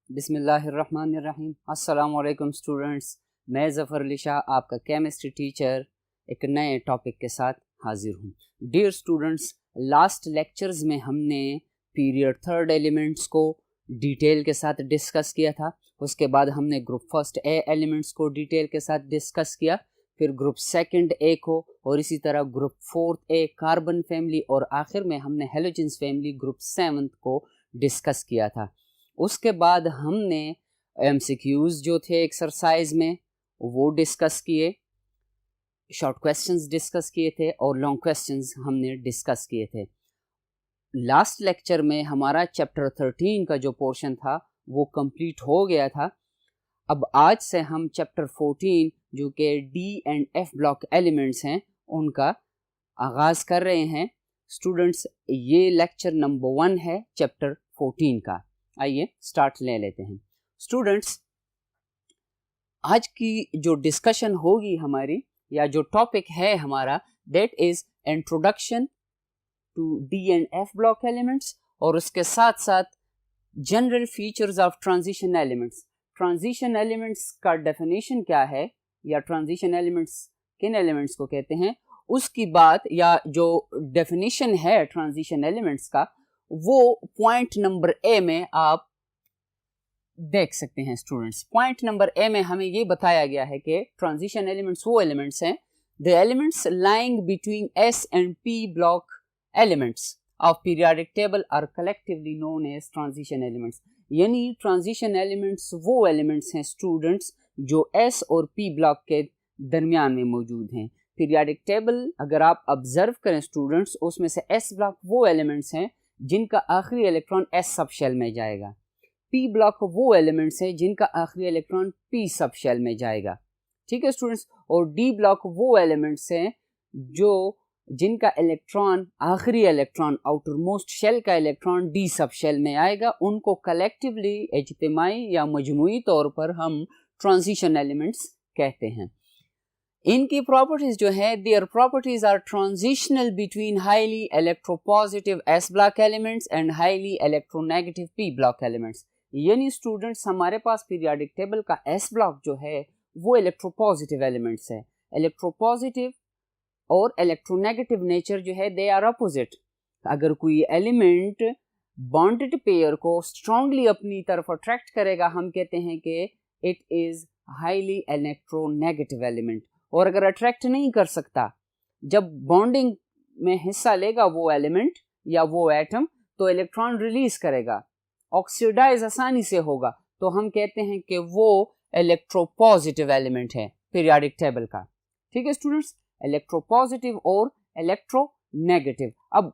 बिस्मिल्लाहिर्रहमानिर्रहीम। अस्सलामु अलैकुम स्टूडेंट्स, मैं ज़फ़र अली शाह आपका केमिस्ट्री टीचर एक नए टॉपिक के साथ हाजिर हूँ। डियर स्टूडेंट्स, लास्ट लेक्चर्स में हमने पीरियड थर्ड एलिमेंट्स को डिटेल के साथ डिस्कस किया था। उसके बाद हमने ग्रुप फर्स्ट ए एलिमेंट्स को डिटेल के साथ डिस्कस किया, फिर ग्रुप सेकंड ए को, और इसी तरह ग्रुप फोर्थ ए कार्बन फैमिली, और आखिर में हमने हेलोजेंस फैमिली ग्रुप सेवंथ को डिस्कस किया था। उसके बाद हमने एमसीक्यूज़ जो थे एक्सरसाइज में वो डिस्कस किए, शॉर्ट क्वेश्चंस डिस्कस किए थे और लॉन्ग क्वेश्चंस हमने डिस्कस किए थे। लास्ट लेक्चर में हमारा चैप्टर 13 का जो पोर्शन था वो कंप्लीट हो गया था। अब आज से हम चैप्टर 14 जो कि D and F block elements हैं उनका आगाज़ कर रहे हैं। स्टूडेंट्स, ये लेक्चर नंबर 1 है चैप्टर 14 का। आइए स्टार्ट ले लेते हैं। स्टूडेंट्स, आज की जो डिस्कशन होगी हमारी, या जो टॉपिक है हमारा, that is introduction to D and F block elements, और उसके साथ साथ general features of transition elements. Transition elements का डेफिनेशन क्या है, या ट्रांजिशन एलिमेंट्स किन एलिमेंट्स को कहते हैं, उसकी बात, या जो डेफिनेशन है ट्रांजिशन एलिमेंट्स का, वो पॉइंट नंबर ए में आप देख सकते हैं। स्टूडेंट्स, पॉइंट नंबर ए में हमें ये बताया गया है कि ट्रांजिशन एलिमेंट्स वो एलिमेंट्स हैं, the elements lying between S and P block elements of periodic table are collectively known as transition elements. यानी ट्रांजिशन एलिमेंट्स वो एलिमेंट्स हैं स्टूडेंट्स जो एस और पी ब्लॉक के दरमियान में मौजूद हैं। पीरियोडिक टेबल अगर आप ऑब्जर्व करें स्टूडेंट्स, उसमें से एस ब्लॉक वो एलिमेंट्स हैं जिनका आखिरी इलेक्ट्रॉन एस सब शेल में जाएगा, पी ब्लॉक वो एलिमेंट्स हैं जिनका आखिरी इलेक्ट्रॉन पी सब शेल में जाएगा। ठीक है स्टूडेंट्स, और डी ब्लॉक वो एलिमेंट्स हैं जो जिनका इलेक्ट्रॉन आखिरी इलेक्ट्रॉन आउटर मोस्ट शेल का इलेक्ट्रॉन डी सब शेल में आएगा, उनको कलेक्टिवली इज्तिमाई या मजमूई तौर पर हम ट्रांजिशन एलिमेंट्स कहते हैं। इनकी प्रॉपर्टीज जो है, their properties are transitional between highly electropositive S block elements and highly electronegative P block elements. यानी स्टूडेंट्स, हमारे पास पीरियोडिक टेबल का एस ब्लॉक जो है वो इलेक्ट्रोपॉजिटिव एलिमेंट्स है। इलेक्ट्रोपॉजिटिव और इलेक्ट्रोनेगेटिव नेचर जो है दे आर अपोजिट। अगर कोई एलिमेंट बॉन्डेड पेयर को स्ट्रांगली अपनी तरफ अट्रैक्ट करेगा, हम कहते हैं कि it is highly electronegative element. और अगर अट्रैक्ट नहीं कर सकता, जब बॉन्डिंग में हिस्सा लेगा वो एलिमेंट या वो एटम, तो इलेक्ट्रॉन रिलीज करेगा, ऑक्सीडाइज आसानी से होगा, तो हम कहते हैं कि वो इलेक्ट्रोपॉजिटिव एलिमेंट है पीरियोडिक टेबल का। ठीक है स्टूडेंट्स, इलेक्ट्रोपॉजिटिव और इलेक्ट्रोनेगेटिव। अब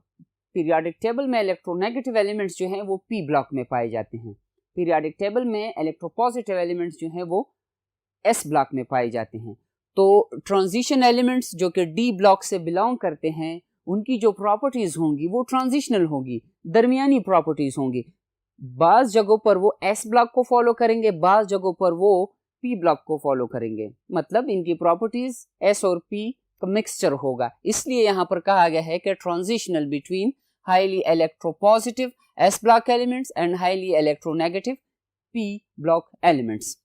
पीरियोडिक टेबल में इलेक्ट्रोनेगेटिव एलिमेंट्स जो हैं वो पी ब्लॉक में पाए जाते हैं। पीरियोडिक टेबल में इलेक्ट्रोपॉजिटिव एलिमेंट्स जो हैं वो एस ब्लॉक में पाए जाते हैं। तो ट्रांजिशन एलिमेंट्स जो कि डी ब्लॉक से बिलोंग करते हैं, उनकी जो प्रॉपर्टीज होंगी वो ट्रांजिशनल होंगी, दरमियानी प्रॉपर्टीज होंगी। बाज़ जगहों पर वो एस ब्लॉक को फॉलो करेंगे, बाज़ जगहों पर वो पी ब्लॉक को फॉलो करेंगे। मतलब इनकी प्रॉपर्टीज एस और पी का मिक्सचर होगा। इसलिए यहाँ पर कहा गया है कि transitional between highly electropositive S block elements and highly electronegative P block elements.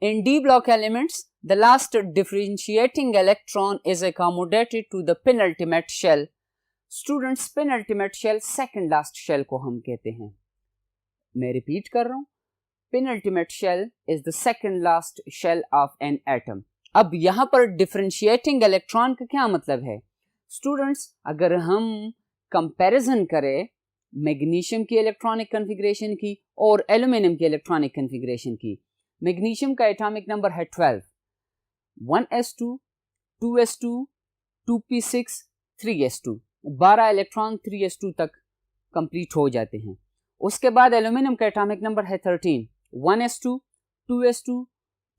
In d block elements, the last differentiating electron is accommodated to the penultimate shell. Students, penultimate shell second last shell को हम कहते हैं। मैं repeat कर रहा हूँ, penultimate shell is the second last shell of an atom. अब यहाँ पर differentiating electron का क्या मतलब है? Students, अगर हम कंपैरिजन करें मैग्नीशियम की इलेक्ट्रॉनिक कन्फिग्रेशन की और एल्यूमिनियम की इलेक्ट्रॉनिक कन्फिग्रेशन की, मैग्नीशियम का एटॉमिक नंबर है 12, 1s2, 2s2, 2p6, 3s2, 12 electron 3s2 तक कंप्लीट हो जाते हैं। उसके बाद एल्यूमिनियम का एटॉमिक नंबर है 13, 1s2, 2s2,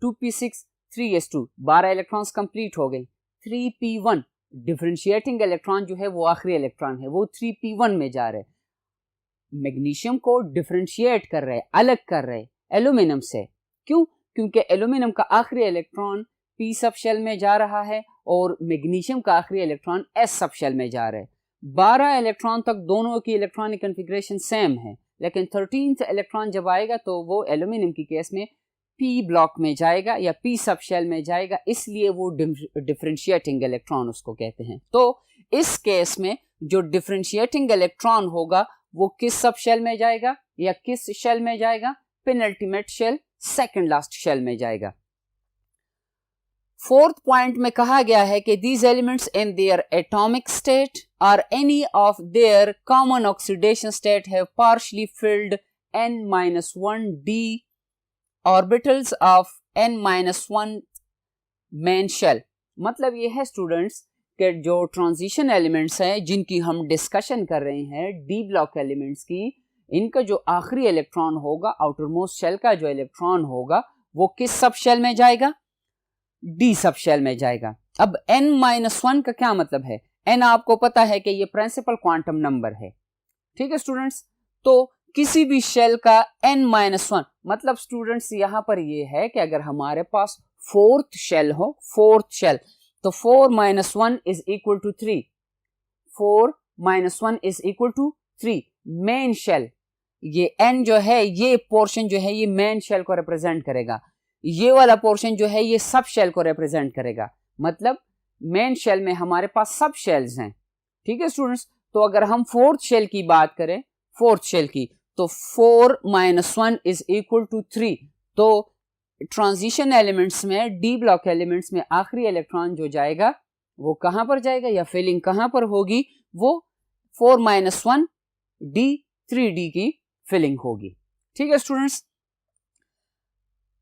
2p6, 3s2, 12 electrons complete हो गए। 3p1 डिफरेंशिएटिंग इलेक्ट्रॉन जो है वो आखिरी इलेक्ट्रॉन है, वो 3p1 में जा रहे हैं। मैग्नीशियम को डिफरेंशिएट कर रहे, अलग कर रहे एल्यूमिनियम से। क्यों? क्योंकि एल्यूमिनियम का आखिरी इलेक्ट्रॉन पी सब शेल में जा रहा है और मैग्नीशियम का आखिरी इलेक्ट्रॉन एस सब शेल में जा रहा है। 12 इलेक्ट्रॉन तक दोनों की इलेक्ट्रॉनिक कॉन्फ़िगरेशन सेम है, लेकिन 13th इलेक्ट्रॉन जब आएगा तो वो एल्यूमिनियम की केस में पी ब्लॉक में जाएगा या पी सब शेल में जाएगा, इसलिए वो डिफरेंशिएटिंग इलेक्ट्रॉन उसको कहते हैं। तो इस केस में जो डिफरेंशिएटिंग इलेक्ट्रॉन होगा वो किस सब शेल में जाएगा या किस शेल में जाएगा? Penultimate shell, second last shell में जाएगा। फोर्थ पॉइंट में कहा गया है कि these elements in their atomic state or any of their common oxidation state have partially filled n-1d orbitals of n-1 main shell। मतलब ये है स्टूडेंट्स कि जो ट्रांजिशन एलिमेंट्स हैं जिनकी हम डिस्कशन कर रहे हैं डी ब्लॉक एलिमेंट्स की, इनका जो आखिरी इलेक्ट्रॉन होगा, आउटर मोस्ट शेल का जो इलेक्ट्रॉन होगा, वो किस सब शेल में जाएगा? डी सब शेल में जाएगा। अब n-1 का क्या मतलब है? n आपको पता है कि ये प्रिंसिपल क्वांटम नंबर है, ठीक है स्टूडेंट्स। तो किसी भी शेल का n-1 मतलब स्टूडेंट्स यहां पर ये है कि अगर हमारे पास फोर्थ शेल हो, फोर्थ शेल, तो 4 - 1 is equal to 3, 4 - 1 is equal to 3। Main shell, ये n जो है, ये पोर्शन जो है, ये मेन शेल को रिप्रेजेंट करेगा, ये वाला पोर्शन जो है ये सब शेल को रिप्रेजेंट करेगा। मतलब मेन शेल में हमारे पास सब शेल्स हैं, ठीक है स्टूडेंट्स। तो अगर हम फोर्थ शेल की बात करें, फोर्थ शेल की, तो 4 - 1 इज इक्वल टू 3। तो ट्रांजिशन एलिमेंट्स में, डी ब्लॉक एलिमेंट्स में आखिरी इलेक्ट्रॉन जो जाएगा वो कहां पर जाएगा या फिलिंग कहां पर होगी? वो 4 - 1 d 3d की फिलिंग होगी, ठीक है students.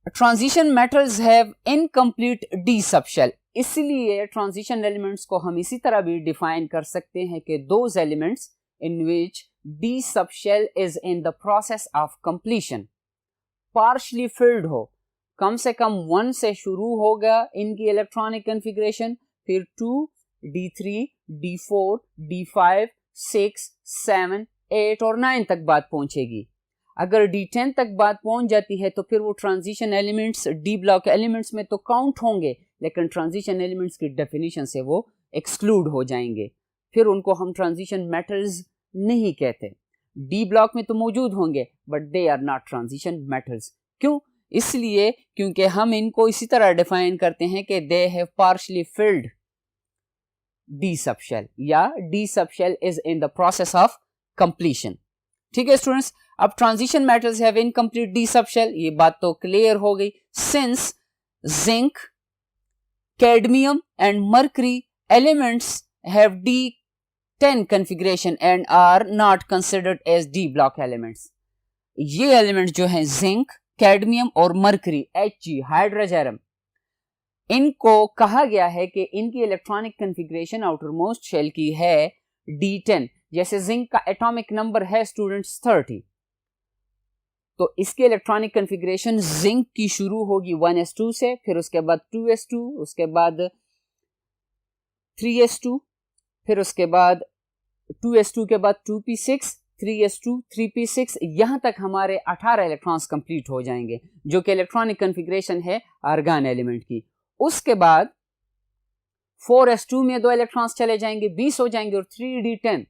Transition metals have incomplete D subshell, इसलिए ट्रांजिशन एलिमेंट्स को हम इसी तरह भी डिफाइन कर सकते हैं कि those elements in which D subshell is in the process of completion, partially field हो, कम से कम 1 से शुरू होगा इनकी इलेक्ट्रॉनिक कॉन्फ़िगरेशन, फिर 2, d3, d4, d5, 6, 7, 8 और 9 तक बात पहुंचेगी। अगर d10 तक बात पहुंच जाती है तो फिर वो transition elements D block elements में तो काउंट होंगे, लेकिन ट्रांजिशन एलिमेंट्स की डेफिनेशन से वो एक्सक्लूड हो जाएंगे, फिर उनको हम ट्रांजिशन मेटल्स नहीं कहते। डी ब्लॉक में तो मौजूद होंगे but they are not transition metals. क्यों? इसलिए क्योंकि हम इनको इसी तरह डिफाइन करते हैं कि they have partially filled D subshell या D subshell is in the process of completion, ठीक है स्टूडेंट्स। अब transition metals have incomplete D subshell, ये बात तो क्लियर हो गई। Since zinc, cadmium and mercury elements have D10 configuration and are not considered as D block elements। ये elements जो हैं जिंक, कैडमियम और मर्करी, Hg हाइड्रोजेरम, इनको कहा गया है कि इनकी electronic configuration outermost shell की है D10। जैसे जिंक का एटॉमिक नंबर है स्टूडेंट्स 30, तो इसके इलेक्ट्रॉनिक कॉन्फ़िगरेशन जिंक की शुरू होगी 1s2 से, फिर उसके बाद 2s2, उसके बाद 3s2, फिर उसके बाद 2s2 के बाद 2p6, 3s2, 3p6, यहां तक हमारे 18 इलेक्ट्रॉन्स कंप्लीट हो जाएंगे जो कि इलेक्ट्रॉनिक कॉन्फ़िगरेशन है आर्गन एलिमेंट की। उसके बाद 4s2 में 2 इलेक्ट्रॉन्स चले जाएंगे, 20 हो जाएंगे, और 3d10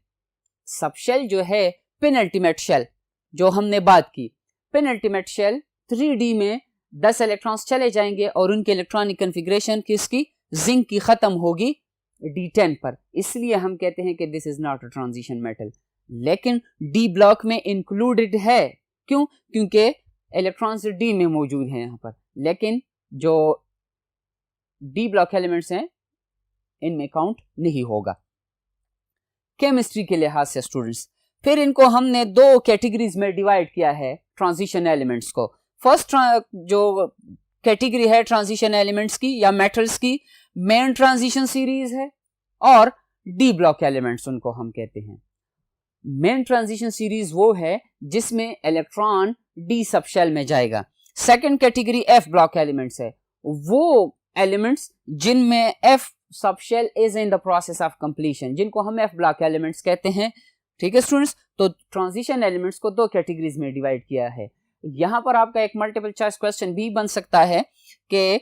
सबशेल जो है पेनल्टीमेट शेल जो हमने बात की, पेनल्टीमेट शेल 3d में 10 इलेक्ट्रॉन्स चले जाएंगे और उनकी इलेक्ट्रॉनिक कॉन्फ़िगरेशन किसकी? जिंक की खत्म होगी D10 पर, इसलिए हम कहते हैं कि this is not a transition metal. लेकिन डी ब्लॉक में इंक्लूडेड है, क्यों? क्योंकि इलेक्ट्रॉन्स डी में मौजूद हैं यहां पर, लेकिन जो डी ब्लॉक एलिमेंट्स हैं इनमें काउंट नहीं होगा केमिस्ट्री के लिहाज से स्टूडेंट्स। फिर इनको हमने 2 कैटेगरीज में डिवाइड किया है ट्रांजिशन एलिमेंट्स को। फर्स्ट जो कैटेगरी है ट्रांजिशन एलिमेंट्स की या मेटल्स की, मेन ट्रांजिशन सीरीज है, और डी ब्लॉक एलिमेंट्स उनको हम कहते हैं। मेन ट्रांजिशन सीरीज वो है जिसमें इलेक्ट्रॉन डी सबशेल में जाएगा। Second category F block elements है, वो एलिमेंट्स जिनमें F subshell is in the process of completion, जिनको हम एफ ब्लॉक एलिमेंट्स कहते हैं, ठीक है स्टूडेंट्स। तो ट्रांजिशन एलिमेंट्स को 2 कैटेगरीज में डिवाइड किया है। यहां पर आपका एक मल्टीपल चॉइस क्वेश्चन भी बन सकता है कि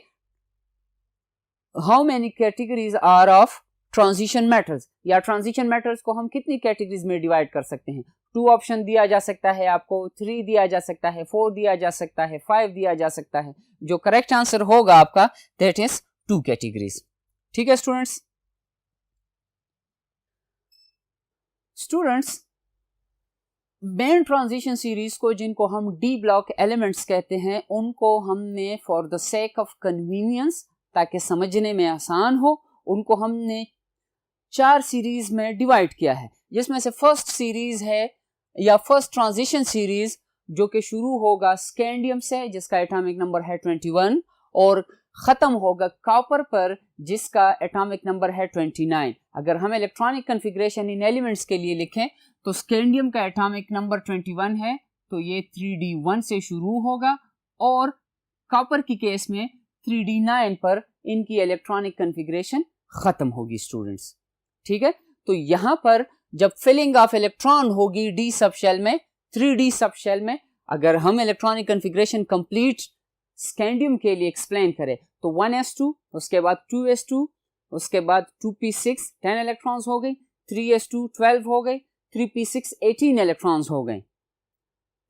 how many categories are of transition metals, या ट्रांजिशन मेटल्स को हम कितनी कैटेगरीज में डिवाइड कर सकते हैं? 2 ऑप्शन दिया जा सकता है आपको, 3 दिया जा सकता है, 4 दिया जा सकता है, 5 दिया जा सकता है। जो करेक्ट आंसर होगा आपका दैट इज 2 कैटेगरीज। ठीक है students. Students, main transition series को, जिनको हम डी ब्लॉक एलिमेंट्स कहते हैं, उनको हमने for the sake of convenience, ताकि समझने में आसान हो, उनको हमने 4 सीरीज में डिवाइड किया है, जिसमें से फर्स्ट सीरीज है या फर्स्ट ट्रांजिशन सीरीज जो कि शुरू होगा स्कैंडियम से, जिसका एटॉमिक नंबर है 21, और खत्म होगा कॉपर पर, जिसका एटॉमिक नंबर है 29। अगर हम इलेक्ट्रॉनिक कॉन्फ़िगरेशन इन एलिमेंट्स के लिए लिखें तो स्कैंडियम का एटॉमिक नंबर 21 है, तो ये 3d1 से शुरू होगा, और कॉपर की केस में 3d9 पर इनकी इलेक्ट्रॉनिक कॉन्फ़िगरेशन खत्म होगी स्टूडेंट्स। ठीक है, तो यहां पर जब फिलिंग ऑफ इलेक्ट्रॉन होगी डी सब शेल में, 3d सब शेल में, अगर हम इलेक्ट्रॉनिक कॉन्फ़िगरेशन कंप्लीट स्कैंडियम के लिए एक्सप्लेन करें तो 1s2, उसके बाद 2s2, उसके बाद 2p6 10 इलेक्ट्रॉन्स हो गई, 3s2 12 हो गई, 3p6 18 इलेक्ट्रॉन्स हो गए।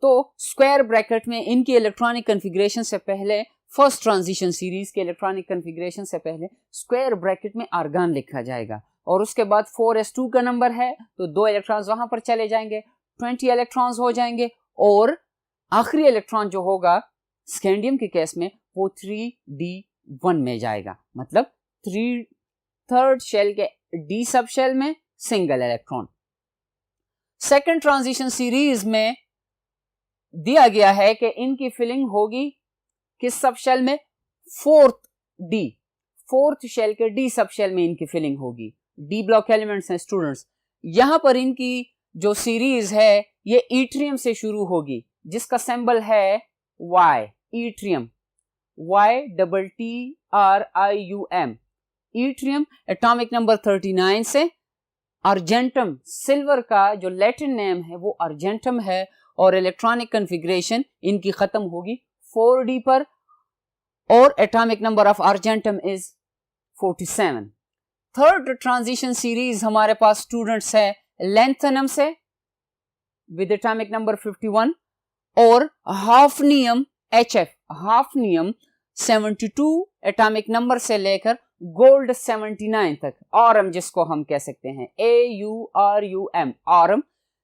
तो स्क्वायर ब्रैकेट में इनकी इलेक्ट्रॉनिक कॉन्फ़िगरेशन से पहले, फर्स्ट ट्रांजिशन सीरीज के इलेक्ट्रॉनिक कॉन्फ़िगरेशन से पहले स्क्वायर ब्रैकेट में आर्गन लिखा जाएगा, और उसके बाद 4s2 का नंबर है तो 2 इलेक्ट्रॉन्स वहां पर चले जाएंगे, 20 इलेक्ट्रॉन्स हो जाएंगे, और आखिरी इलेक्ट्रॉन जो होगा स्कैंडियम के केस में वो 3d1 में जाएगा, मतलब 3rd शेल के डी सब शेल में single electron. Second transition series में दिया गया है कि इनकी फिलिंग होगी किस सब शेल में? 4th शेल के डी सब शेल में इनकी फिलिंग होगी। डी ब्लॉक एलिमेंट्स हैं स्टूडेंट्स। यहां पर इनकी जो सीरीज है ये ईट्रियम से शुरू होगी, जिसका सिंबल है Y, ईट्रियम, YTTRIUM, ईट्रियम। एटॉमिक नंबर 39 से अर्जेंटम, सिल्वर का जो लैटिन नेम है वो अर्जेंटम है, और इलेक्ट्रॉनिक कॉन्फ़िगरेशन इनकी खत्म होगी 4d पर, और atomic number of argentum is 47। Third transition series हमारे पास स्टूडेंट्स है लैंथेनम से विद एटॉमिक नंबर 51, और hafnium HF, hafnium 72 atomic number से लेकर गोल्ड 79 तक, ऑरम जिसको हम कह सकते हैं AURUM, ऑरम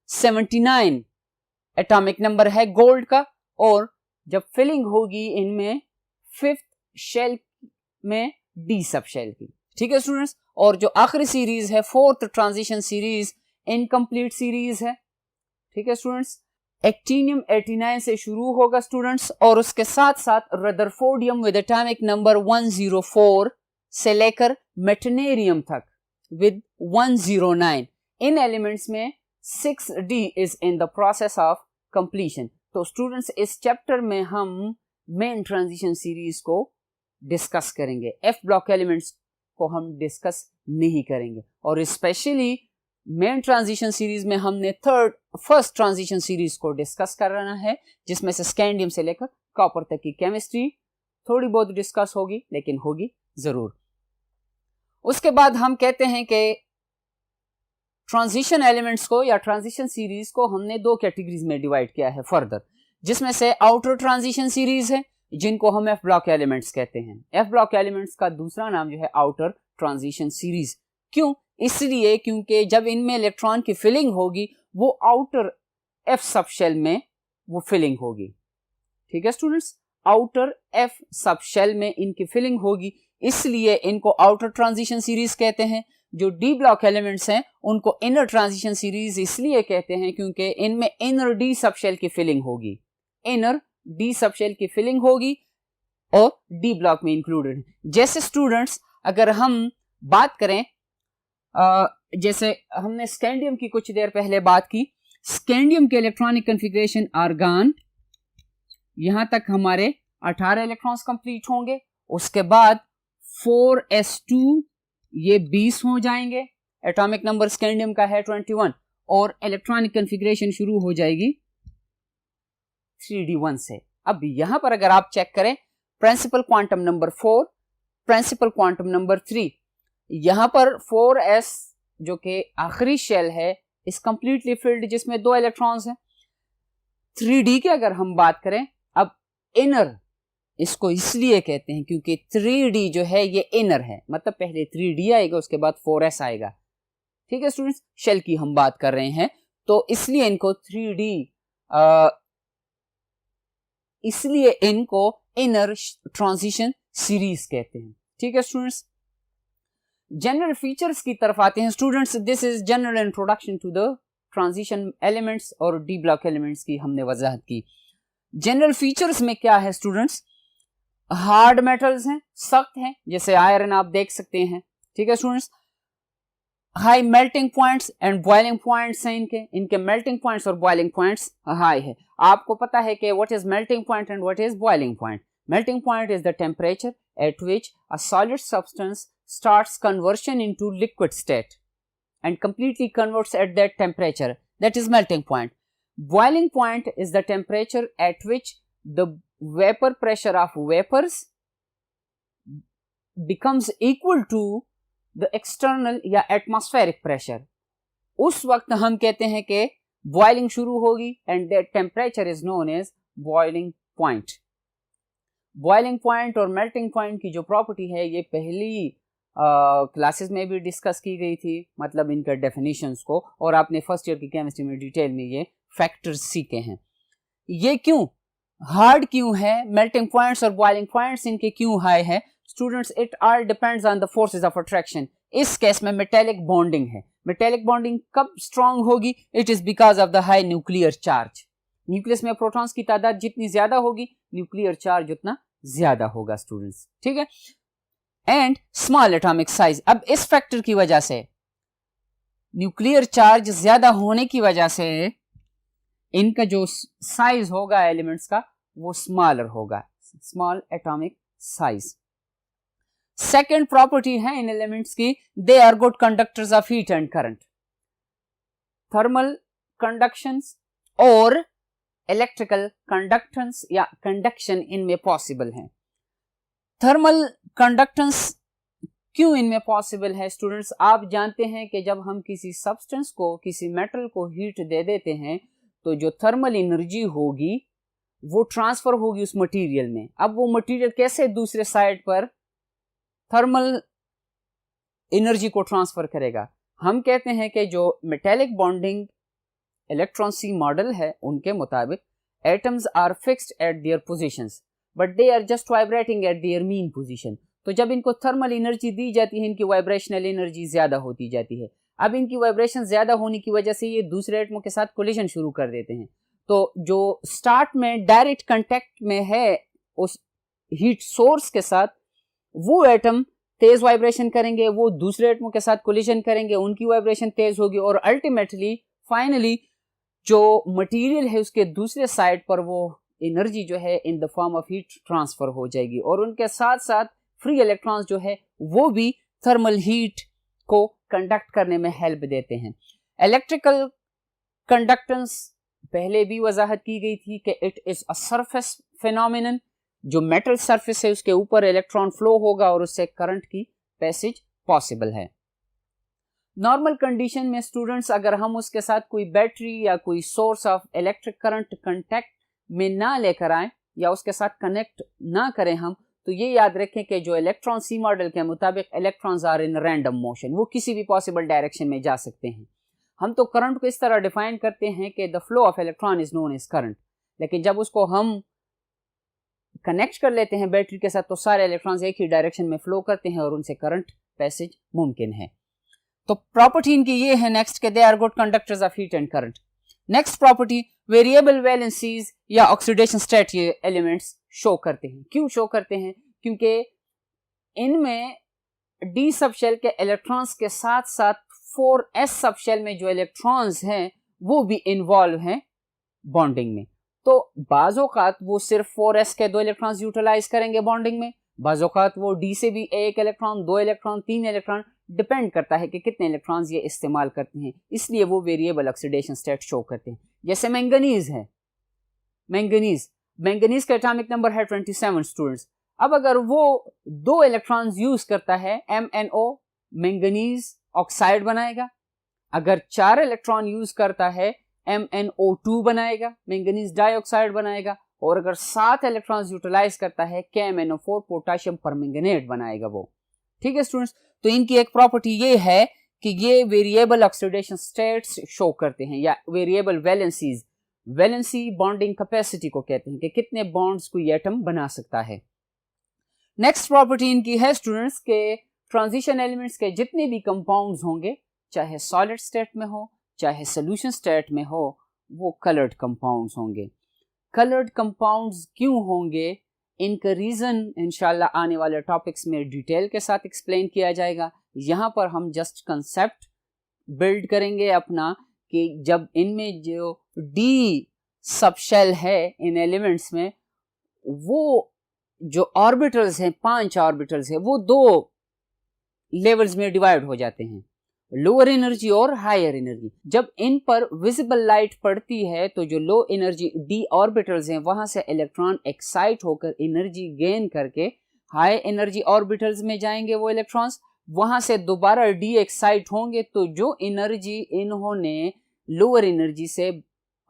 79 एटॉमिक नंबर है गोल्ड का, और जब फिलिंग होगी इनमें 5th शेल में डी सब शेल की। ठीक है स्टूडेंट्स, और जो आखिरी सीरीज है 4th transition series incomplete series है। ठीक है स्टूडेंट्स, एक्टिनियम 89 से शुरू होगा स्टूडेंट्स, और उसके साथ साथ रदरफोर्डियम विद एटॉमिक नंबर 104 से लेकर मेटनेरियम तक विद 109। इन एलिमेंट्स में 6d is in the process of completion. तो स्टूडेंट्स इस चैप्टर में हम मेन ट्रांजिशन सीरीज को डिस्कस करेंगे, एफ ब्लॉक एलिमेंट्स को हम डिस्कस नहीं करेंगे, और स्पेशली मेन ट्रांजिशन सीरीज में हमने फर्स्ट ट्रांजिशन सीरीज को डिस्कस करना है, जिसमें से स्कैंडियम से लेकर कॉपर तक की केमिस्ट्री थोड़ी बहुत डिस्कस होगी, लेकिन होगी जरूर। उसके बाद हम कहते हैं कि ट्रांजिशन एलिमेंट्स को या ट्रांजिशन सीरीज को हमने 2 कैटेगरीज में डिवाइड किया है फर्दर, जिसमें से आउटर ट्रांजिशन सीरीज है, जिनको हम एफ ब्लॉक एलिमेंट्स कहते हैं। एफ ब्लॉक एलिमेंट्स का दूसरा नाम जो है आउटर ट्रांजिशन सीरीज। क्यों? इसलिए क्योंकि जब इनमें इलेक्ट्रॉन की फिलिंग होगी वो आउटर एफ सब शेल में वो फिलिंग होगी। ठीक है students, outer F subshell में इनकी फिलिंग होगी, इसलिए इनको आउटर ट्रांजिशन सीरीज कहते हैं। जो डी ब्लॉक एलिमेंट्स हैं उनको इनर ट्रांजिशन सीरीज इसलिए कहते हैं क्योंकि इनमें इनर डी सब शेल की फिलिंग होगी, इनर डी सब शेल की फिलिंग होगी और डी ब्लॉक में इंक्लूडेड है। जैसे स्टूडेंट्स अगर हम बात करें, जैसे हमने स्कैंडियम की कुछ देर पहले बात की, स्कैंडियम के इलेक्ट्रॉनिक कॉन्फ़िगरेशन आर्गन, यहां तक हमारे 18 इलेक्ट्रॉन्स कंप्लीट होंगे, उसके बाद 4s2 ये 20 हो जाएंगे, एटॉमिक नंबर स्कैंडियम का है 21, और इलेक्ट्रॉनिक कॉन्फ़िगरेशन शुरू हो जाएगी 3d1 से। अब यहां पर अगर आप चेक करें, principal quantum number 4, principal quantum number 3, यहाँ पर 4s जो कि आखिरी शेल है इस कंप्लीटली फिल्ड, जिसमें 2 इलेक्ट्रॉन्स हैं। 3d की अगर हम बात करें, अब इनर इसको इसलिए कहते हैं क्योंकि 3d जो है ये इनर है, मतलब पहले 3d आएगा उसके बाद 4s आएगा। ठीक है स्टूडेंट्स, शेल की हम बात कर रहे हैं तो इसलिए इनको 3d इसलिए इनको इनर ट्रांजिशन सीरीज कहते हैं। ठीक है स्टूडेंट्स, जनरल फीचर्स की तरफ आते हैं students. This is general introduction to the transition elements और डी ब्लॉक एलिमेंट्स की हमने वजाहत की। जनरल फीचर्स में क्या है स्टूडेंट्स, हार्ड मेटल्स हैं, सख्त हैं, जैसे आयरन आप देख सकते हैं। ठीक है students, high melting points and boiling points हैं, इनके मेल्टिंग पॉइंट्स और बॉइलिंग पॉइंट्स हाई है। आपको पता है कि what is melting point and what is boiling point. Melting point is the temperature at which a solid substance starts conversion into liquid state and completely converts at that temperature. That is melting point. Boiling point is the temperature at which the vapor pressure of vapors becomes equal to the external या atmospheric pressure. उस वक्त हम कहते हैं कि boiling शुरू होगी and that temperature is known as boiling point. Boiling point और melting point की जो प्रॉपर्टी है ये पहली क्लासेस में भी डिस्कस की गई थी, मतलब इनका डेफिनेशंस को, और आपने फर्स्ट ईयर की केमिस्ट्री में डिटेल में ये फैक्टर्स सीखे हैं। ये क्यों हार्ड क्यों है, मेल्टिंग पॉइंट्स और बॉइलिंग पॉइंट्स इनके क्यों हाई है students, it all depends on the forces of attraction. इस केस में मेटेलिक बॉन्डिंग है। मेटेलिक बॉन्डिंग कब स्ट्रांग होगी, it is because of the high nuclear charge. Nucleus में प्रोटॉन्स की तादाद जितनी ज्यादा होगी न्यूक्लियर चार्ज उतना ज्यादा होगा स्टूडेंट्स। ठीक है, एंड स्मॉल एटॉमिक साइज। अब इस फैक्टर की वजह से, न्यूक्लियर चार्ज ज्यादा होने की वजह से इनका जो साइज होगा एलिमेंट्स का वो स्मॉलर होगा, small atomic size. Second property है इन एलिमेंट्स की, they are good conductors of heat and current. Thermal conductions और इलेक्ट्रिकल कंडक्टेंस या कंडक्शन इनमें पॉसिबल है। थर्मल कंडक्टेंस क्यों इनमें पॉसिबल है स्टूडेंट्स, आप जानते हैं कि जब हम किसी सब्सटेंस को, किसी मेटल को हीट दे देते हैं तो जो थर्मल एनर्जी होगी वो ट्रांसफर होगी उस मटेरियल में। अब वो मटेरियल कैसे दूसरे साइड पर थर्मल एनर्जी को ट्रांसफर करेगा, हम कहते हैं कि जो metallic bonding electron sea model है उनके मुताबिक atoms are fixed at their positions but they are just vibrating at their mean position. तो जब इनको थर्मल एनर्जी दी जाती है इनकी वाइब्रेशनल एनर्जी ज्यादा होती जाती है। अब इनकी वाइब्रेशन ज्यादा होने की वजह से ये दूसरे एटमों के साथ कोलिजन शुरू कर देते हैं। तो जो स्टार्ट में डायरेक्ट कांटेक्ट में है उस हीट सोर्स के साथ, वो एटम तेज वाइब्रेशन करेंगे, वो दूसरे एटमों के साथ कोलिजन करेंगे, उनकी वाइब्रेशन तेज होगी और अल्टीमेटली फाइनली जो मटेरियल है उसके दूसरे साइड पर वो एनर्जी जो है in the form of heat transfer हो जाएगी और उनके साथ साथ फ्री इलेक्ट्रॉन्स जो है वो भी थर्मल हीट को कंडक्ट करने में हेल्प देते हैं। इलेक्ट्रिकल कंडक्टेंस पहले भी वजाहत की गई थी कि it is a surface phenomenon. जो मेटल सरफेस है उसके ऊपर इलेक्ट्रॉन फ्लो होगा और उससे करंट की पैसेज पॉसिबल है। नॉर्मल कंडीशन में स्टूडेंट्स अगर हम उसके साथ कोई बैटरी या कोई source of electric current contact में ना लेकर आए या उसके साथ कनेक्ट ना करें हम, तो ये याद रखें कि जो इलेक्ट्रॉन सी मॉडल के मुताबिक electrons are in random motion, वो किसी भी पॉसिबल डायरेक्शन में जा सकते हैं। हम तो करंट को इस तरह डिफाइन करते हैं कि the flow of electron is known as current, लेकिन जब उसको हम कनेक्ट कर लेते हैं बैटरी के साथ तो सारे इलेक्ट्रॉन्स एक ही डायरेक्शन में फ्लो करते हैं और उनसे करंट पैसेज मुमकिन है। तो प्रॉपर्टी इनकी ये है नेक्स्ट के they are good conductors of heat and current. Next property variable valencies या ऑक्सीडेशन स्टेट ये एलिमेंट्स शो करते हैं। क्यों शो करते हैं? क्योंकि इनमें डी सबशेल के इलेक्ट्रॉन्स के साथ साथ 4s सबशेल में जो इलेक्ट्रॉन्स हैं वो भी इन्वॉल्व हैं बॉन्डिंग में। तो बाज़ोकात वो सिर्फ 4s के 2 इलेक्ट्रॉन्स यूटिलाइज करेंगे बॉन्डिंग में, बाज़ोकात वो डी से भी 1 इलेक्ट्रॉन, 2 इलेक्ट्रॉन, 3 इलेक्ट्रॉन, डिपेंड करता है कि कितने इलेक्ट्रॉन्स ये इस्तेमाल करते हैं, इसलिए वो वेरिएबल ऑक्सीडेशन स्टेट शो करते हैं। जैसे मैंगनीज है, मैंगनीज का एटॉमिक नंबर है 27 स्टूडेंट्स। अब अगर वो 2 इलेक्ट्रॉन्स यूज करता है MnO मैंगनीज ऑक्साइड बनाएगा। अगर 4 इलेक्ट्रॉन यूज करता है MnO2 बनाएगा, मैंगनीज डाइऑक्साइड बनाएगा। और अगर 7 इलेक्ट्रॉन्स यूटिलाइज करता है KMnO4 पोटेशियम परमैंगनेट बनाएगा वो। ठीक है स्टूडेंट्स, तो इनकी एक प्रॉपर्टी ये है कि ये वेरिएबल ऑक्सीडेशन स्टेट्स शो करते हैं, या variable valencies, valency bonding capacity को कहते हैं कि कितने बॉन्ड्स कोई एटम बना सकता है। नेक्स्ट प्रॉपर्टी इनकी है स्टूडेंट्स के ट्रांजिशन एलिमेंट्स के जितने भी कंपाउंड्स होंगे, चाहे सॉलिड स्टेट में हो चाहे सोल्यूशन स्टेट में हो, वो कलर्ड कंपाउंड्स होंगे। कलर्ड कंपाउंड्स क्यों होंगे, इनका रीजन इंशाल्लाह आने वाले टॉपिक्स में डिटेल के साथ एक्सप्लेन किया जाएगा। यहाँ पर हम जस्ट कंसेप्ट बिल्ड करेंगे अपना कि जब इनमें जो डी सबशेल है इन एलिमेंट्स में, वो जो ऑर्बिटल्स हैं 5 ऑर्बिटल्स हैं, वो 2 लेवल्स में डिवाइड हो जाते हैं, लोअर एनर्जी और हायर एनर्जी। जब इन पर विजिबल लाइट पड़ती है तो जो लो एनर्जी डी ऑर्बिटल्स हैं वहां से इलेक्ट्रॉन एक्साइट होकर एनर्जी गेन करके हाई एनर्जी ऑर्बिटल्स में जाएंगे वो इलेक्ट्रॉन्स, वहां से दोबारा डी एक्साइट होंगे, तो जो एनर्जी इन्होंने लोअर एनर्जी से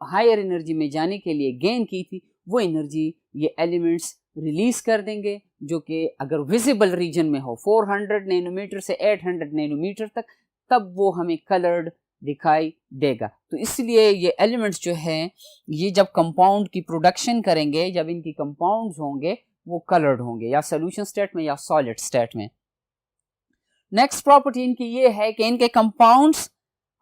हायर एनर्जी में जाने के लिए गेन की थी, वो एनर्जी ये एलिमेंट्स रिलीज कर देंगे, जो कि अगर विजिबल रीजन में हो 400 नैनोमीटर से 800 नैनोमीटर तक, तब वो हमें कलर्ड दिखाई देगा। तो इसलिए ये एलिमेंट्स जो हैं, ये जब कंपाउंड की प्रोडक्शन करेंगे, जब इनकी कंपाउंड्स होंगे, वो कलर्ड होंगे, या सोल्यूशन स्टेट में या सॉलिड स्टेट में। नेक्स्ट प्रॉपर्टी इनकी ये है कि इनके compounds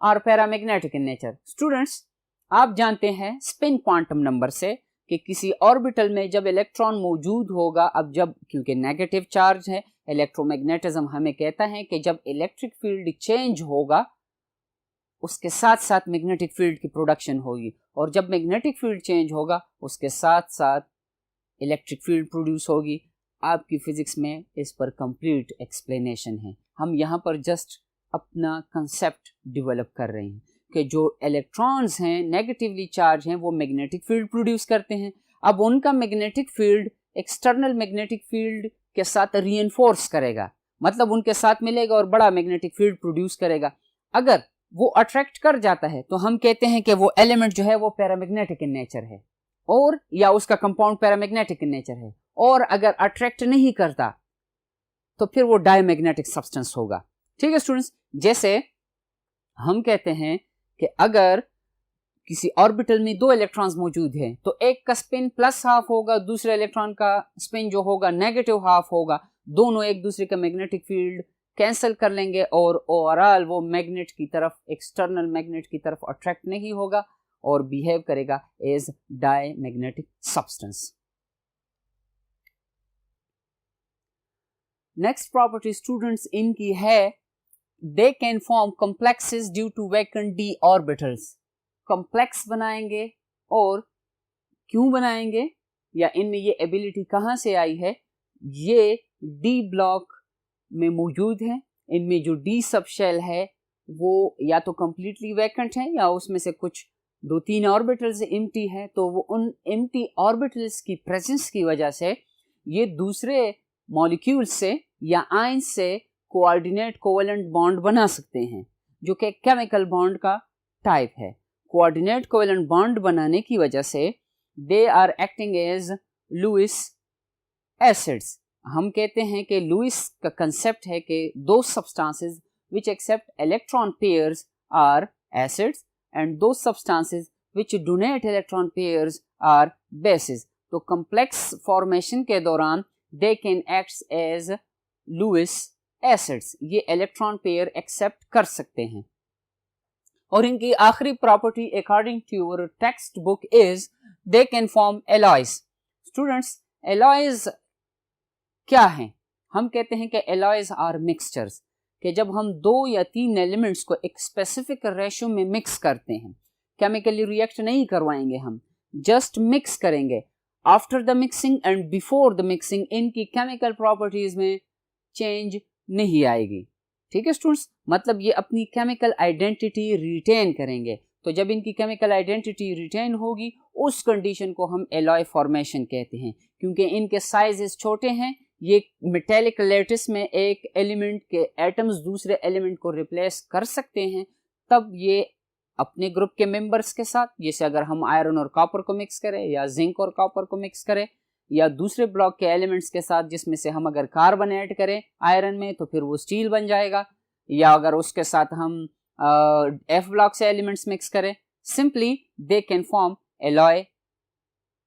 are paramagnetic in nature. Students, आप जानते हैं स्पिन क्वांटम नंबर से कि किसी ऑर्बिटल में जब इलेक्ट्रॉन मौजूद होगा, अब जब क्योंकि नेगेटिव चार्ज है, इलेक्ट्रोमैग्नेटिज्म हमें कहता है कि जब इलेक्ट्रिक फील्ड चेंज होगा उसके साथ साथ मैग्नेटिक फील्ड की प्रोडक्शन होगी, और जब मैग्नेटिक फील्ड चेंज होगा उसके साथ साथ इलेक्ट्रिक फील्ड प्रोड्यूस होगी। आपकी फिजिक्स में इस पर कंप्लीट एक्सप्लेनेशन है, हम यहाँ पर जस्ट अपना कंसेप्ट डेवलप कर रहे हैं कि जो इलेक्ट्रॉन्स हैं नेगेटिवली चार्ज हैं, वो मैग्नेटिक फील्ड प्रोड्यूस करते हैं। अब उनका magnetic field external magnetic field के साथ रीइंफोर्स करेगा, मतलब उनके साथ मिलेगा और बड़ा मैग्नेटिक फील्ड प्रोड्यूस करेगा। अगर वो अट्रैक्ट कर जाता है तो हम कहते हैं कि वो एलिमेंट जो है वो पैरामैग्नेटिक इन नेचर है, और या उसका कंपाउंड पैरामैग्नेटिक इन नेचर है। और अगर अट्रैक्ट नहीं करता तो फिर वो डायमैग्नेटिक सब्सटेंस होगा। ठीक है स्टूडेंट्स, जैसे हम कहते हैं कि अगर किसी ऑर्बिटल में 2 इलेक्ट्रॉन्स मौजूद हैं तो एक का स्पिन +½ होगा, दूसरे इलेक्ट्रॉन का स्पिन जो होगा -½ होगा, दोनों एक दूसरे का मैग्नेटिक फील्ड कैंसिल कर लेंगे और ओवरऑल वो मैग्नेट की तरफ, एक्सटर्नल मैग्नेट की तरफ अट्रैक्ट नहीं होगा और बिहेव करेगा as diamagnetic substance. Next property students इनकी है, they can form complexes due to vacant D orbitals. Complex बनाएंगे, और क्यों बनाएंगे या इनमें ये एबिलिटी कहाँ से आई है, ये डी ब्लॉक में मौजूद है। इनमें जो डी सबशेल है वो या तो कंप्लीटली वैकेंट है या उसमें से कुछ 2-3 ऑर्बिटल्स एम्प्टी है, तो वो उन एम्प्टी ऑर्बिटल्स की प्रेजेंस की वजह से ये दूसरे मॉलिक्यूल से या आयन से कोऑर्डिनेट कोवेलेंट बॉन्ड बना सकते हैं, जो कि केमिकल बॉन्ड का टाइप है। कोऑर्डिनेट कोवेलेंट बॉन्ड बनाने की वजह से they are acting as Lewis acids. हम कहते हैं कि लुईस का कंसेप्ट है कि दो substances which accept electron pairs are acids and those substances which donate electron pairs are bases। तो complex formation के दौरान they can act as Lewis acids, ये electron pair accept कर सकते हैं। और इनकी आखिरी property according to your textbook is they can form alloys। Students, alloys क्या हैं? हम कहते हैं कि alloys are mixtures, कि जब हम 2 या 3 एलिमेंट्स को एक स्पेसिफिक रेशो में मिक्स करते हैं, केमिकली रिएक्ट नहीं करवाएंगे, हम जस्ट मिक्स करेंगे। After the mixing and before the mixing इनकी केमिकल प्रॉपर्टीज में चेंज नहीं आएगी। ठीक है स्टूडेंट्स, मतलब ये अपनी केमिकल आइडेंटिटी रिटेन करेंगे। तो जब इनकी केमिकल आइडेंटिटी रिटेन होगी उस कंडीशन को हम एलॉय फॉर्मेशन कहते हैं, क्योंकि इनके साइजेस छोटे हैं, ये मेटेलिक लैटिस में एक एलिमेंट के एटम्स दूसरे एलिमेंट को रिप्लेस कर सकते हैं, तब ये अपने ग्रुप के मेंबर्स के साथ, जैसे अगर हम आयरन और कॉपर को मिक्स करें या जिंक और कॉपर को मिक्स करें, या दूसरे ब्लॉक के एलिमेंट्स के साथ जिसमें से हम अगर कार्बन ऐड करें आयरन में तो फिर वो स्टील बन जाएगा, या अगर उसके साथ हम एफ ब्लॉक से एलिमेंट्स मिक्स करें, simply they can form alloy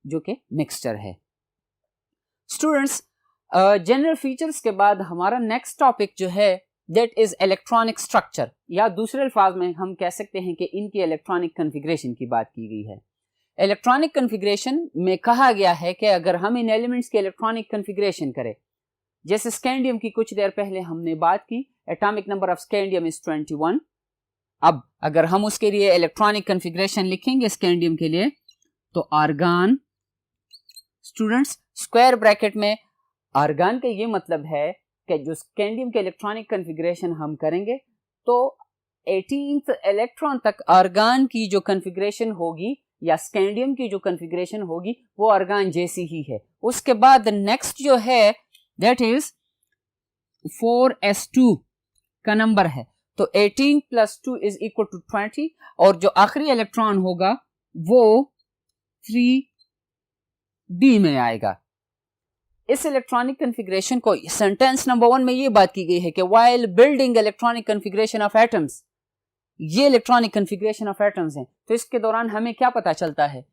जो कि मिक्सचर है। स्टूडेंट्स, जनरल फीचर्स के बाद हमारा नेक्स्ट टॉपिक जो है दैट इज इलेक्ट्रॉनिक स्ट्रक्चर, या दूसरे अल्फाज में हम कह सकते हैं कि इनकी इलेक्ट्रॉनिक कॉन्फ़िगरेशन की बात की गई है। इलेक्ट्रॉनिक कॉन्फ़िगरेशन में कहा गया है कि अगर हम इन एलिमेंट्स की इलेक्ट्रॉनिक कॉन्फ़िगरेशन करें, जैसे स्कैंडियम की कुछ देर पहले हमने बात की, atomic number of scandium is 21। अब अगर हम उसके लिए इलेक्ट्रॉनिक कॉन्फ़िगरेशन लिखेंगे स्कैंडियम के लिए, तो आर्गन, स्टूडेंट्स स्क्वायर ब्रैकेट में आर्गन का ये मतलब है कि जो स्कैंडियम के इलेक्ट्रॉनिक कॉन्फ़िगरेशन हम करेंगे तो 18th इलेक्ट्रॉन तक आर्गन की जो कॉन्फ़िगरेशन होगी या स्कैंडियम की जो कॉन्फ़िगरेशन होगी वो आर्गन जैसी ही है। उसके बाद नेक्स्ट जो है दैट इज 4s2 का नंबर है, तो 18 + 2 इज इक्वल टू 20, और जो आखिरी इलेक्ट्रॉन होगा वो 3d में आएगा। इस इलेक्ट्रॉनिक कॉन्फ़िगरेशन को सेंटेंस नंबर 1 में ये बात की गई है कि while building electronic configuration of atoms, ये इलेक्ट्रॉनिक कॉन्फ़िगरेशन ऑफ एटम्स हैं, तो इसके दौरान हमें क्या पता चलता है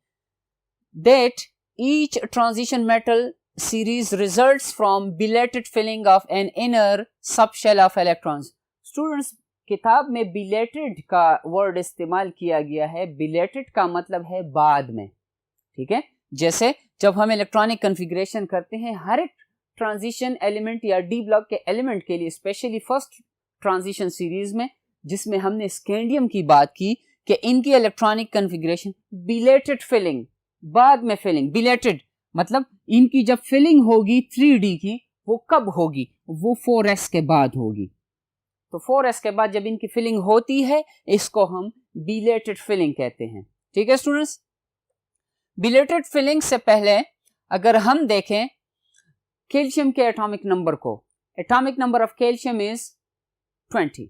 that each transition metal series results from belated filling of an inner subshell of electrons. Students, किताब में बिलेटेड का वर्ड इस्तेमाल किया गया है, बिलेटेड का मतलब है बाद में, ठीक है। जैसे जब हम इलेक्ट्रॉनिक कॉन्फ़िगरेशन करते हैं, हर एक ट्रांजिशन एलिमेंट या डी ब्लॉक के एलिमेंट के लिए, स्पेशली फर्स्ट ट्रांजिशन सीरीज में जिसमें हमने स्कैंडियम की बात की कि इनकी इलेक्ट्रॉनिक कॉन्फ़िगरेशन बिलेटेड फिलिंग, बाद में फिलिंग, बिलेटेड मतलब इनकी जब फिलिंग होगी 3d की, वो कब होगी, वो 4s के बाद होगी। तो 4s के बाद जब इनकी फिलिंग होती है इसको हम बिलेटेड फिलिंग कहते हैं, ठीक है स्टूडेंट्स। बिलेटेड फिलिंग से पहले अगर हम देखें कैल्शियम के एटॉमिक नंबर को, atomic number of calcium is 20।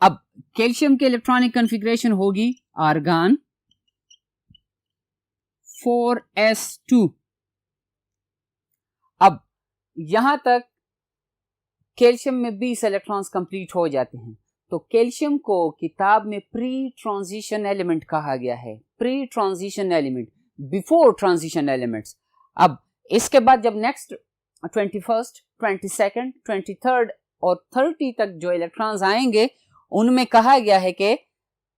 अब कैल्शियम के इलेक्ट्रॉनिक कॉन्फ़िगरेशन होगी आर्गन 4s2। अब यहां तक कैल्शियम में 20 इलेक्ट्रॉन्स कंप्लीट हो जाते हैं, तो कैल्शियम को किताब में प्री ट्रांजिशन एलिमेंट कहा गया है, pre transition element, before transition elements. अब इसके बाद जब नेक्स्ट 21st, 22nd, 23rd और 30 तक जो इलेक्ट्रॉन्स आएंगे उनमें कहा गया है कि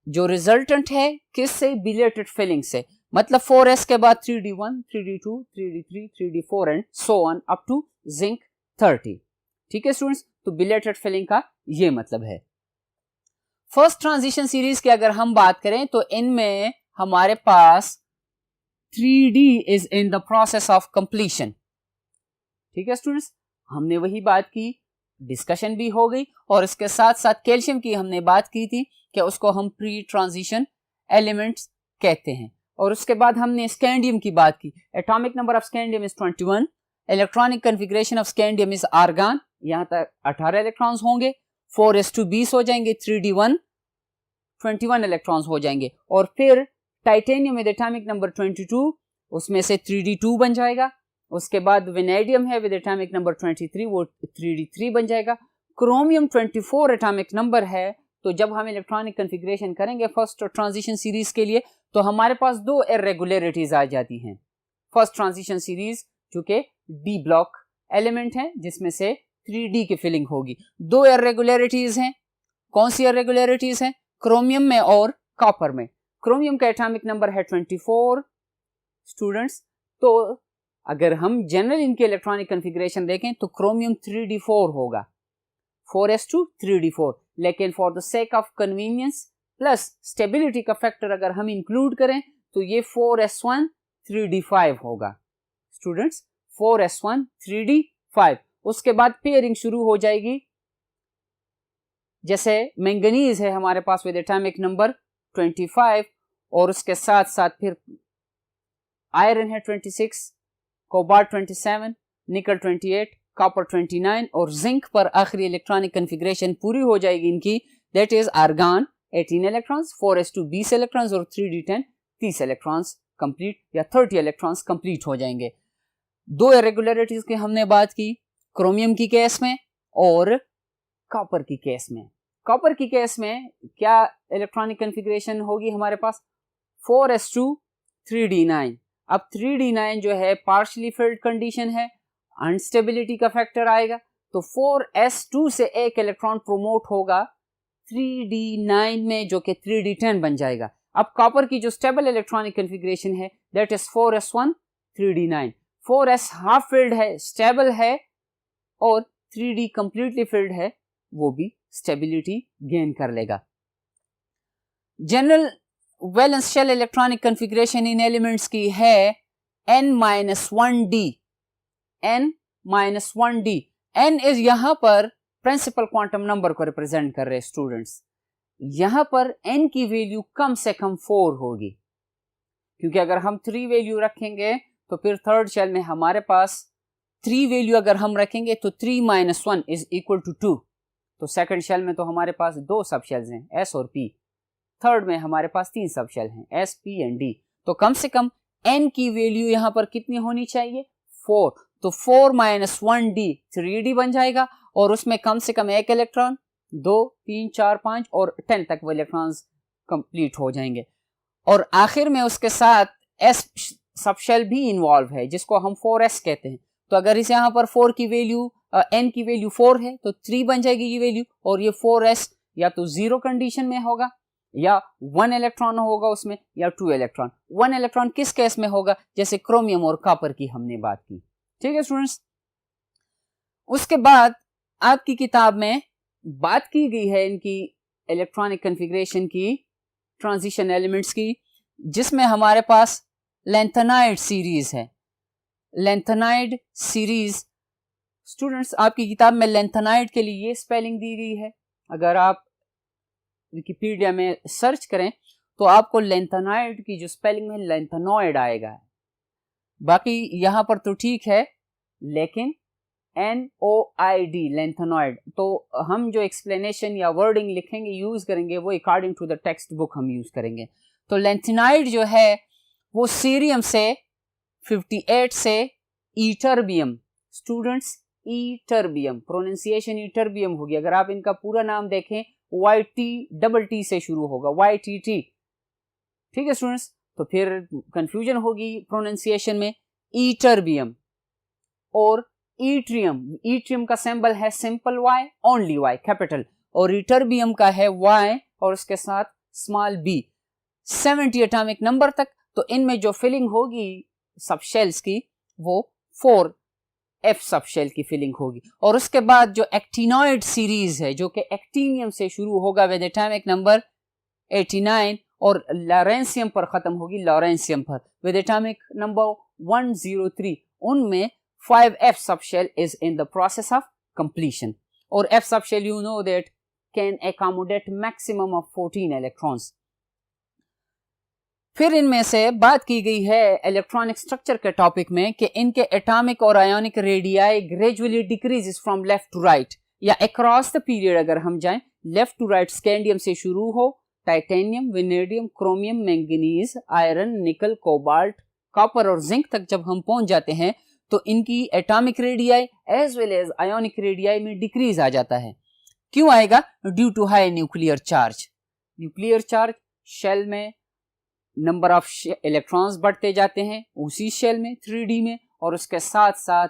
जो रिजल्टेंट है किससे, बिलेटेड फिलिंग से, मतलब 4s के बाद 3d1, 3d2, 3d3, 3d4 and so on up to zinc 30, ठीक है स्टूडेंट्स। तो बिलेटेड फिलिंग का ये मतलब है। फर्स्ट ट्रांजिशन सीरीज की अगर हम बात करें तो इनमें हमारे पास 3d is in the process of completion, ठीक है स्टूडेंट्स। हमने वही बात की, डिस्कशन भी हो गई, और इसके साथ साथ कैल्शियम की हमने बात की थी कि उसको हम प्री ट्रांजिशन एलिमेंट्स कहते हैं। और उसके बाद हमने स्कैंडियम की बात की, atomic number of scandium is 21, electronic configuration of scandium is argon, यहां तक 18 इलेक्ट्रॉन्स होंगे, 4s2 20 हो जाएंगे, 3d1 21 इलेक्ट्रॉन्स हो जाएंगे, और फिर टाइटेनियम विद एटॉमिक नंबर 22, उसमें से 3d2 बन जाएगा। उसके बाद वेनेडियम है विद एटॉमिक नंबर 23, वो 3d3 बन जाएगा। क्रोमियम 24 एटॉमिक नंबर है, तो जब हम इलेक्ट्रॉनिक कॉन्फ़िगरेशन करेंगे फर्स्ट ट्रांजिशन सीरीज के लिए तो हमारे पास दो इरेगुलरिटीज आ जाती हैं। फर्स्ट ट्रांजिशन सीरीज जो कि डी ब्लॉक एलिमेंट है जिसमें से 3d की फिलिंग होगी। दो इरेगुलरिटीज हैं, कौन सी इरेगुलरिटीज हैं? क्रोमियम में और कॉपर में। क्रोमियम का एटॉमिक नंबर है 24 स्टूडेंट्स, तो अगर हम जनरल इनके इलेक्ट्रॉनिक कॉन्फ़िगरेशन देखें तो क्रोमियम 3d4 होगा, 4s2 3d4, लेकिन for the sake of convenience plus stability का फैक्टर अगर हम इंक्लूड करें तो ये 4s1 3d5 होगा स्टूडेंट्स, 4s1 3d5। उसके बाद पेयरिंग शुरू हो जाएगी, जैसे मैंगनीज है हमारे पास विद एटॉमिक नंबर 25, और उसके साथ साथ फिर आयरन है 26, कोबाल्ट 27, निकल 28, कॉपर 29 और जिंक पर आखिरी इलेक्ट्रॉनिक कन्फिग्रेशन पूरी हो जाएगी इनकी, that is argon 18 electrons, 4s2 20 electrons और 3d10 30 इलेक्ट्रॉन्स कंप्लीट या 30 इलेक्ट्रॉन्स कंप्लीट हो जाएंगे। दो इरेगुलरिटीज की हमने बात की, क्रोमियम की केस में और कॉपर की केस में। कॉपर की केस में क्या इलेक्ट्रॉनिक कन्फिग्रेशन होगी हमारे पास, 4s2 3d9। अब 3d9 जो है पार्शली फिल्ड कंडीशन है, अनस्टेबिलिटी का फैक्टर आएगा, तो 4s2 से एक इलेक्ट्रॉन प्रोमोट होगा 3d9 में जो कि 3d10 बन जाएगा। अब कॉपर की जो स्टेबल इलेक्ट्रॉनिक कन्फिग्रेशन है that is 4s1 3d9। 4s half filled है, स्टेबल है, और 3d कंप्लीटली फिल्ड है, वो भी स्टेबिलिटी गेन कर लेगा। General valence shell electronic configuration इन एलिमेंट्स की है n-1d। n-1d, n इज यहां पर प्रिंसिपल क्वांटम नंबर को रिप्रेजेंट कर रहे स्टूडेंट्स। यहां पर n की वैल्यू कम से कम 4 होगी, क्योंकि अगर हम 3 वैल्यू रखेंगे तो फिर थर्ड शेल में हमारे पास 3 वैल्यू अगर हम रखेंगे तो 3 - 1 इज इक्वल टू 2। तो सेकंड शेल में तो हमारे पास 2 सब शेल्स हैं, s और p। थर्ड में हमारे पास 3 सब शेल हैं, s, p एंड d। तो कम से कम n की वैल्यू यहां पर कितनी होनी चाहिए, 4। तो 4 - 1d 3d बन जाएगा, और उसमें कम से कम एक इलेक्ट्रॉन, 2 3 4 5 और 10 तक वो इलेक्ट्रॉन्स कंप्लीट हो जाएंगे। और आखिर में उसके साथ s सब शेल भी इन्वॉल्व है जिसको हम 4s कहते हैं। तो अगर इस यहाँ पर 4 की वैल्यू n की वैल्यू 4 है तो 3 बन जाएगी ये वैल्यू, और ये 4s या तो 0 कंडीशन में होगा, या 1 इलेक्ट्रॉन होगा उसमें, या 2 इलेक्ट्रॉन। 1 इलेक्ट्रॉन किस केस में होगा, जैसे क्रोमियम और कॉपर की हमने बात की। ठीक है स्टूडेंट्स। उसके बाद आपकी किताब में बात की गई है इनकी इलेक्ट्रॉनिक कन्फिग्रेशन की, ट्रांजिशन एलिमेंट्स की, जिसमें हमारे पास लैंथेनाइड सीरीज है। लैंथेनाइड सीरीज स्टूडेंट्स, आपकी किताब में लैंथेनाइड के लिए ये स्पेलिंग दी गई है। अगर आप विकिपीडिया में सर्च करें तो आपको लैंथेनाइड की जो स्पेलिंग है लैंथेनॉइड आएगा। बाकी यहां पर तो ठीक है, लेकिन NOID लैंथेनॉइड, तो हम जो एक्सप्लेनेशन या वर्डिंग लिखेंगे यूज करेंगे वो according to the textbook हम यूज करेंगे। तो लैंथेनाइड जो है वो सीरियम से 58 से ईटरबियम, स्टूडेंट्स ईटरबियम, प्रोनाउंसिएशन ईटरबियम होगी। अगर आप इनका पूरा नाम देखें YT से शुरू होगा, YTT। ठीक है स्टूडेंट्स, तो फिर कंफ्यूजन होगी प्रोनाउंसिएशन में। ईटरबियम और ईट्रियम, ईट्रियम का सिंबल है simple Y, only Y capital, और ईटरबियम का है Y और उसके साथ स्मॉल b, 70 एटॉमिक नंबर तक। तो इनमें जो फिलिंग होगी सब शेल्स की वो 4f सब शेल की फिलिंग होगी। और उसके बाद जो एक्टिनॉइड सीरीज है जो कि एक्टिनियम से शुरू होगा विद एटॉमिक नंबर 89 और लॉरेंसियम पर खत्म होगी, लॉरेंसियम पर विद एटॉमिक नंबर 103, उनमें 5f subshell is in the process of completion. और f subshell you know that can accommodate maximum of 14 electrons. फिर इनमें से बात की गई है इलेक्ट्रॉनिक स्ट्रक्चर के टॉपिक में कि इनके एटॉमिक और ionic radii gradually decreases from left to right या अक्रॉस द पीरियड। अगर हम जाएं लेफ्ट टू राइट, स्कैंडियम से शुरू हो, titanium, vanadium, chromium, manganese, iron, nickel, cobalt, copper और जिंक तक जब हम पहुंच जाते हैं तो इनकी atomic radii as well as ionic radii में डिक्रीज आ जाता है। क्यों आएगा? Due to high nuclear charge. Nuclear charge shell में नंबर ऑफ इलेक्ट्रॉन्स बढ़ते जाते हैं उसी शेल में 3D में, और उसके साथ साथ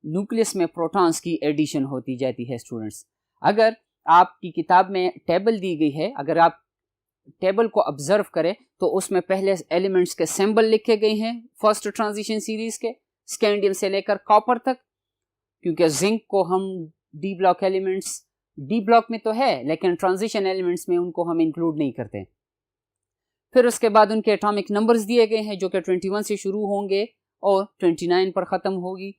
न्यूक्लियस में प्रोटॉन्स की एडिशन होती जाती है। स्टूडेंट्स, अगर आपकी किताब में टेबल दी गई है, अगर आप टेबल को ऑब्जर्व करें तो उसमें पहले एलिमेंट्स के सिंबल लिखे गए हैं फर्स्ट ट्रांजिशन सीरीज के, स्कैंडियम से लेकर कॉपर तक, क्योंकि जिंक को हम D block elements, D block में तो है लेकिन ट्रांजिशन एलिमेंट्स में उनको हम इंक्लूड नहीं करते। फिर उसके बाद उनके एटॉमिक नंबर्स दिए गए हैं जो कि 21 से शुरू होंगे और 29 पर ख़त्म होगी।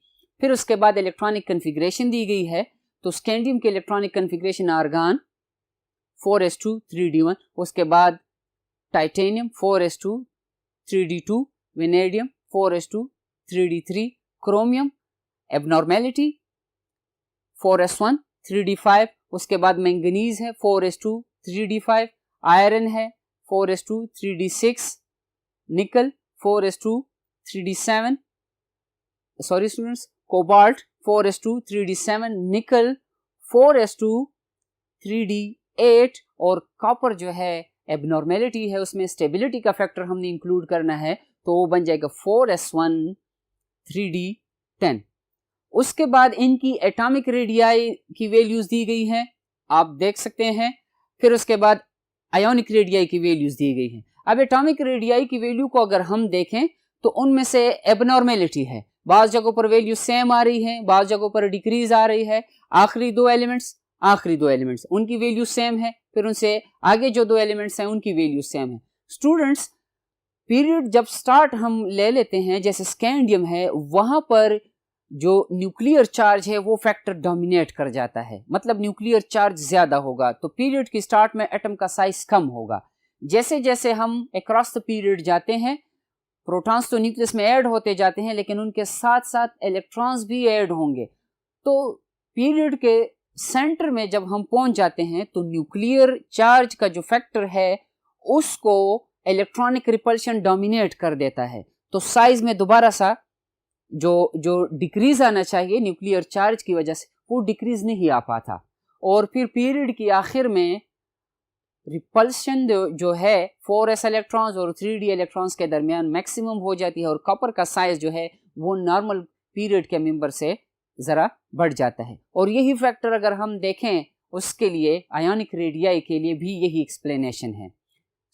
फिर उसके बाद इलेक्ट्रॉनिक कन्फिग्रेशन दी गई है, तो स्कैंडियम के electronic configuration argon 4s2 3d1, उसके बाद titanium 4s2 3d2, vanadium 4s2 3d3, chromium abnormality 4s1 3d5, उसके बाद मैंगनीज है 4s2 3d5, आयरन है 4s2 3d6, निकल 4s2 3d7, sorry students, cobalt 4s2 3d7, निकल 4s2 3d8, और कॉपर जो है एबनॉर्मेलिटी है, उसमें स्टेबिलिटी का फैक्टर हमने इंक्लूड करना है, तो वो बन जाएगा 4s1 3d10। उसके बाद इनकी एटॉमिक रेडियाई की वैल्यूज दी गई हैं, आप देख सकते हैं। फिर उसके बाद आयोनिक रेडियाई की वैल्यूज दी गई हैं। अब एटॉमिक रेडियाई की वैल्यू को अगर हम देखें तो उनमें से एबनॉर्मेलिटी है, बाज़ जगहों पर वैल्यू सेम आ रही है, बाज़ जगहों पर डिक्रीज आ रही है। आखिरी दो एलिमेंट्स उनकी वैल्यू सेम है, फिर उनसे आगे जो दो एलिमेंट्स हैं उनकी वैल्यू सेम है। स्टूडेंट्स, पीरियड जब स्टार्ट हम ले लेते हैं, जैसे स्कैंडियम है, वहां पर जो न्यूक्लियर चार्ज है वो फैक्टर डोमिनेट कर जाता है, मतलब न्यूक्लियर चार्ज ज्यादा होगा, तो पीरियड की स्टार्ट में एटम का साइज कम होगा। जैसे जैसे हम अक्रॉस द पीरियड जाते हैं, प्रोटॉन्स तो न्यूक्लियस में ऐड होते जाते हैं, लेकिन उनके साथ साथ इलेक्ट्रॉन्स भी ऐड होंगे। तो पीरियड के सेंटर में जब हम पहुंच जाते हैं तो न्यूक्लियर चार्ज का जो फैक्टर है उसको इलेक्ट्रॉनिक रिपल्शन डोमिनेट कर देता है, तो साइज में दोबारा सा जो डिक्रीज आना चाहिए न्यूक्लियर चार्ज की वजह से, वो डिक्रीज नहीं आ पाता। और फिर पीरियड की आखिर में रिपल्शन जो है 4s इलेक्ट्रॉन्स और 3d इलेक्ट्रॉन्स के दरमियान मैक्सिमम हो जाती है, और कॉपर का साइज जो है वो नॉर्मल पीरियड के मेंबर से ज़रा बढ़ जाता है। और यही फैक्टर अगर हम देखें उसके लिए आयोनिक रेडियाई के लिए भी यही एक्सप्लेनेशन है।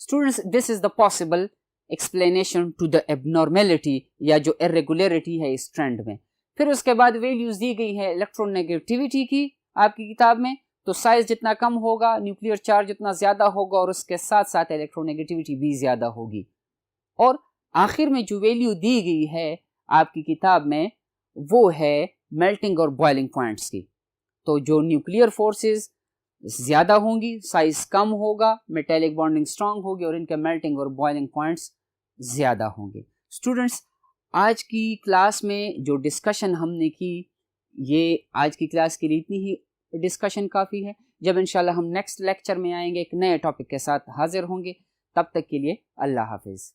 Students, this is the possible explanation to the abnormality या जो इरेगुलरिटी है इस ट्रेंड में। फिर उसके बाद वैल्यूज दी गई है इलेक्ट्रोनेगेटिविटी की आपकी किताब में, तो साइज जितना कम होगा न्यूक्लियर चार्ज उतना ज्यादा होगा, और उसके साथ साथ इलेक्ट्रोनेगेटिविटी भी ज्यादा होगी। और आखिर में जो वैल्यू दी गई है आपकी किताब में वो है मेल्टिंग और बॉइलिंग पॉइंट्स की। तो जो न्यूक्लियर फोर्सेस ज्यादा होंगी, साइज कम होगा, मेटेलिक बॉन्डिंग स्ट्रांग होगी, और इनके मेल्टिंग और बॉइलिंग पॉइंट्स ज्यादा होंगे। स्टूडेंट्स, आज की क्लास में जो डिस्कशन हमने की, ये आज की क्लास के लिए इतनी ही डिस्कशन काफ़ी है। जब इंशाल्लाह हम नेक्स्ट लेक्चर में आएंगे एक नए टॉपिक के साथ हाजिर होंगे, तब तक के लिए अल्लाह हाफिज़।